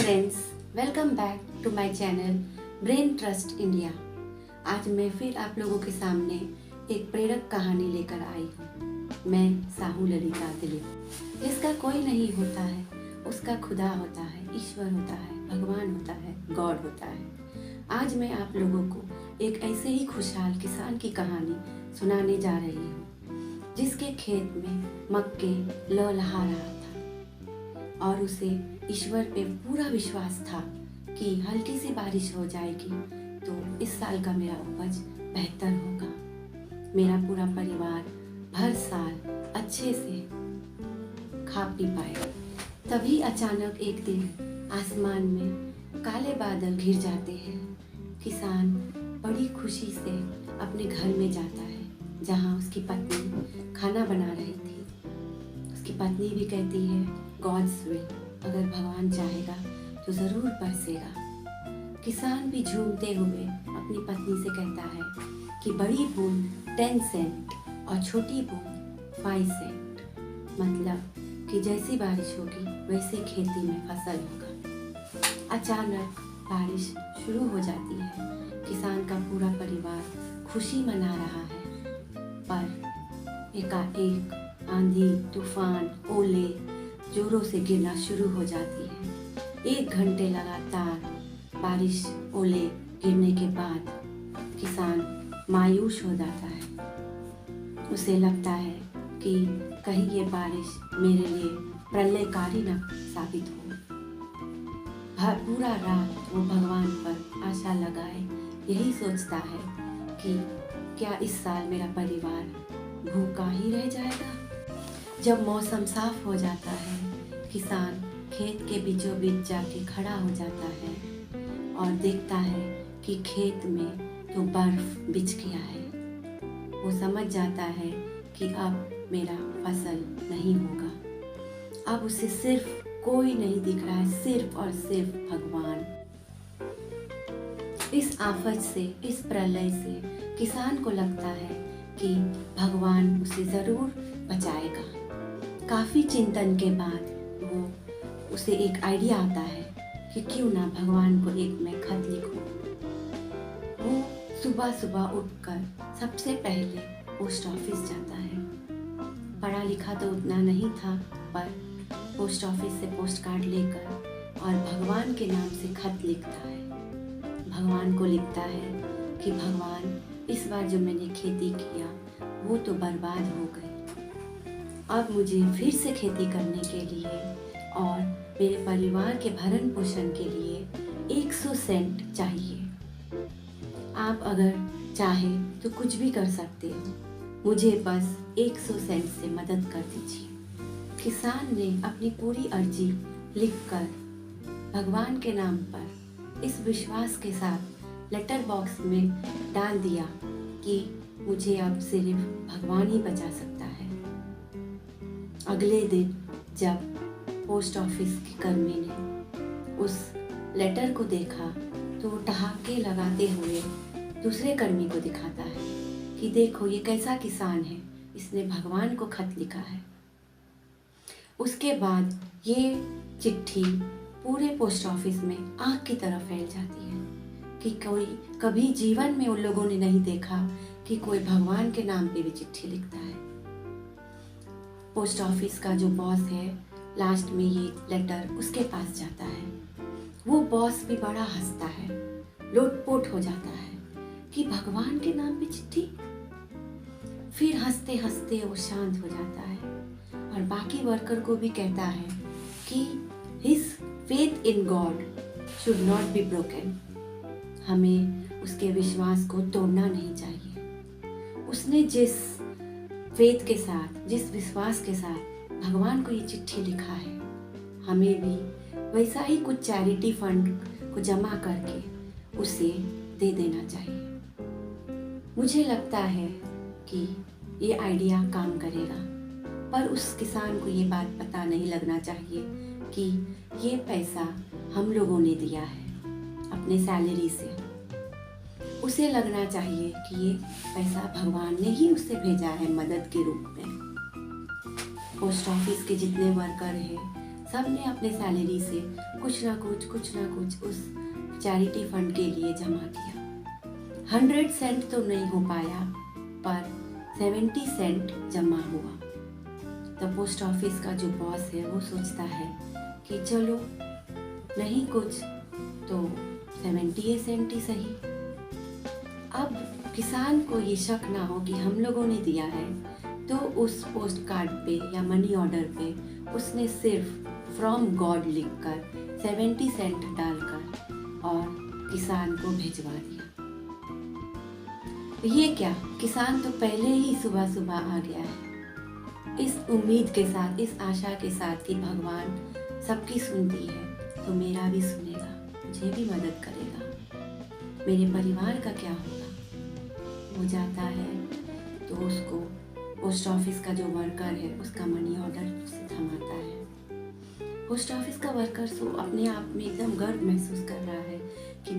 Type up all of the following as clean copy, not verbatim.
Friends, welcome back to my channel Brain Trust India. आज मैं फिर आप लोगों के सामने एक प्रेरक कहानी लेकर आई हूँ। मैं साहू ललिता दिलीप। जिसका कोई नहीं होता है उसका खुदा होता है, ईश्वर होता है, भगवान होता है, गॉड होता है। आज मैं आप लोगों को एक ऐसे ही खुशहाल किसान की कहानी सुनाने जा रही हूँ जिसके खेत में मक्के लहलहा रहा था और उसे ईश्वर पे पूरा विश्वास था कि हल्की सी बारिश हो जाएगी तो इस साल का मेरा उपज बेहतर होगा। मेरा पूरा परिवार हर साल अच्छे से खा पी पाएगा। तभी अचानक एक दिन आसमान में काले बादल घिर जाते हैं। किसान बड़ी खुशी से अपने घर में जाता है जहाँ उसकी पत्नी खाना बना रही थी। उसकी पत्नी भी कहती है गॉड्स विल, अगर भगवान चाहेगा तो ज़रूर बरसेगा। किसान भी झूमते हुए अपनी पत्नी से कहता है कि बड़ी बूंद 10 सेंट और छोटी बूंद 5 सेंट, मतलब कि जैसी बारिश होगी वैसे खेती में फसल होगा। अचानक बारिश शुरू हो जाती है। किसान का पूरा परिवार खुशी मना रहा है, पर एकाएक आंधी, तूफान, ओले जोरों से गिरना शुरू हो जाती है। 1 घंटे लगातार बारिश, ओले गिरने के बाद किसान मायूस हो जाता है। उसे लगता है कि कहीं ये बारिश मेरे लिए प्रलयकारी न साबित हो। पूरा रात वो भगवान पर आशा लगाए यही सोचता है कि क्या इस साल मेरा परिवार भूखा ही रह जाएगा। जब मौसम साफ हो जाता है, किसान खेत के बीचों बीच जाके खड़ा हो जाता है और देखता है कि खेत में तो बर्फ बिछ गया है। वो समझ जाता है कि अब मेरा फसल नहीं होगा। अब उसे सिर्फ कोई नहीं दिख रहा है, सिर्फ और सिर्फ भगवान। इस आफत से, इस प्रलय से किसान को लगता है कि भगवान उसे ज़रूर बचाएगा। काफ़ी चिंतन के बाद उसे एक आइडिया आता है कि क्यों ना भगवान को एक मैं खत लिखूं। वो सुबह सुबह उठकर सबसे पहले पोस्ट ऑफिस जाता है। पढ़ा लिखा तो उतना नहीं था, पर पोस्ट ऑफिस से पोस्ट कार्ड लेकर और भगवान के नाम से खत लिखता है। भगवान को लिखता है कि भगवान, इस बार जो मैंने खेती किया वो तो बर्बाद हो गई। अब मुझे फिर से खेती करने के लिए और मेरे परिवार के भरण पोषण के लिए 100 सेंट चाहिए। आप अगर चाहें तो कुछ भी कर सकते हो, मुझे बस 100 सेंट से मदद कर दीजिए। किसान ने अपनी पूरी अर्जी लिखकर भगवान के नाम पर इस विश्वास के साथ लेटर बॉक्स में डाल दिया कि मुझे अब सिर्फ भगवान ही बचा सकता है। अगले दिन जब पोस्ट ऑफिस के कर्मी ने उस लेटर को देखा तो वो ठहाके लगाते हुए दूसरे कर्मी को दिखाता है कि देखो ये कैसा किसान है, इसने भगवान को खत लिखा है। उसके बाद ये चिट्ठी पूरे पोस्ट ऑफिस में आग की तरह फैल जाती है कि कोई कभी जीवन में उन लोगों ने नहीं देखा कि कोई भगवान के नाम पे भी चिट्ठी लिखता है। पोस्ट ऑफिस का जो बॉस है, लास्ट में ये लेटर उसके पास जाता है। वो बॉस भी बड़ा हंसता है, लोटपोट हो जाता है कि भगवान के नाम पे चिट्ठी। फिर हंसते हंसते वो शांत हो जाता है और बाकी वर्कर को भी कहता है कि his faith in God should not be broken. हमें उसके विश्वास को तोड़ना नहीं चाहिए। उसने जिस फेथ के साथ, जिस विश्वास के साथ भगवान को ये चिट्ठी लिखा है, हमें भी वैसा ही कुछ चैरिटी फंड को जमा करके उसे दे देना चाहिए। मुझे लगता है कि ये आइडिया काम करेगा, पर उस किसान को ये बात पता नहीं लगना चाहिए कि ये पैसा हम लोगों ने दिया है अपने सैलरी से। उसे लगना चाहिए कि ये पैसा भगवान ने ही उसे भेजा है मदद के रूप में। पोस्ट ऑफिस के जितने वर्कर हैं सबने अपने सैलरी से कुछ ना कुछ उस चैरिटी फंड के लिए जमा किया। 100 सेंट तो नहीं हो पाया, पर 70 सेंट जमा हुआ। तो पोस्ट ऑफिस का जो बॉस है वो सोचता है कि चलो नहीं कुछ तो 70 सेंट ही सही। अब किसान को ये शक ना हो कि हम लोगों ने दिया है, तो उस पोस्ट कार्ड पे या मनी ऑर्डर पे उसने सिर्फ फ्रॉम गॉड लिखकर 70 सेंट डालकर और किसान को भिजवा दिया। ये क्या, किसान तो पहले ही सुबह सुबह आ गया है, इस उम्मीद के साथ, इस आशा के साथ कि भगवान सबकी सुनती है तो मेरा भी सुनेगा, मुझे भी मदद करेगा। मेरे परिवार का क्या होगा? वो जाता है तो उसको पोस्ट ऑफिस का जो वर्कर है उसका मनी ऑर्डर उसे थमाता है। पोस्ट ऑफिस का वर्कर तो अपने आप में एकदम गर्व महसूस कर रहा है कि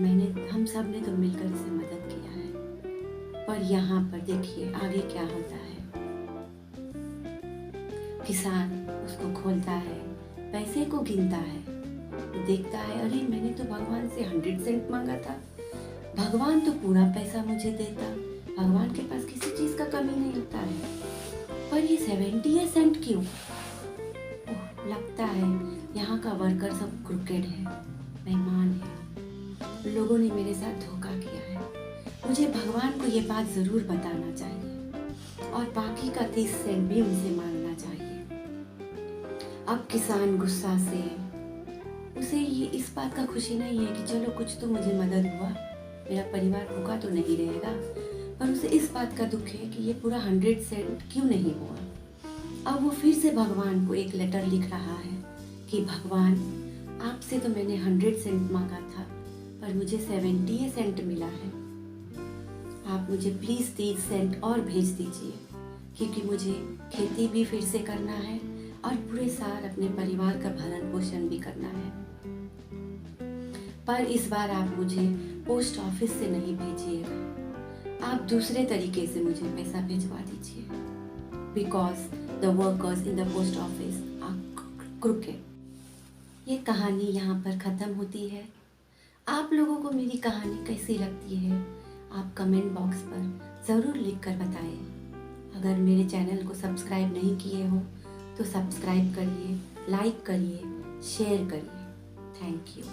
हम सब ने तो मिलकर इसे मदद किया है। पर यहाँ पर देखिए आगे क्या होता है। किसान उसको खोलता है, पैसे को गिनता है, तो देखता है अरे मैंने तो भगवान से 100 सेंट मांगा था, भगवान तो पूरा पैसा मुझे देता, भगवान के पास किसी चीज का कमी नहीं होता है, पर ये 70 सेंट क्यों? लगता है यहाँ का वर्कर सब क्रिकेट है, बेईमान है, लोगों ने मेरे साथ धोखा किया है, मुझे भगवान को ये बात जरूर बताना चाहिए और बाकी का 30 सेंट भी उनसे मांगना चाहिए। अब किसान गुस्सा से, उसे ये इस बात का खुशी नहीं है कि चलो कुछ तो मुझे मदद हुआ, मेरा परिवार भूखा तो नहीं रहेगा, पर उसे इस बात का दुख है कि ये पूरा 100 सेंट क्यों नहीं हुआ। अब वो फिर से भगवान को एक लेटर लिख रहा है कि भगवान, आपसे तो मैंने 100 सेंट मांगा था, पर मुझे 70 सेंट मिला है, आप मुझे प्लीज़ 30 सेंट और भेज दीजिए, क्योंकि मुझे खेती भी फिर से करना है और पूरे साल अपने परिवार का भरण पोषण भी करना है। पर इस बार आप मुझे पोस्ट ऑफिस से नहीं भेजिएगा, आप दूसरे तरीके से मुझे पैसा भिजवा दीजिए, because the workers in the post office are crooked. ये कहानी यहाँ पर ख़त्म होती है। आप लोगों को मेरी कहानी कैसी लगती है, आप कमेंट बॉक्स पर ज़रूर लिख कर बताएं। अगर मेरे चैनल को सब्सक्राइब नहीं किए हो तो सब्सक्राइब करिए, लाइक करिए, शेयर करिए। Thank you.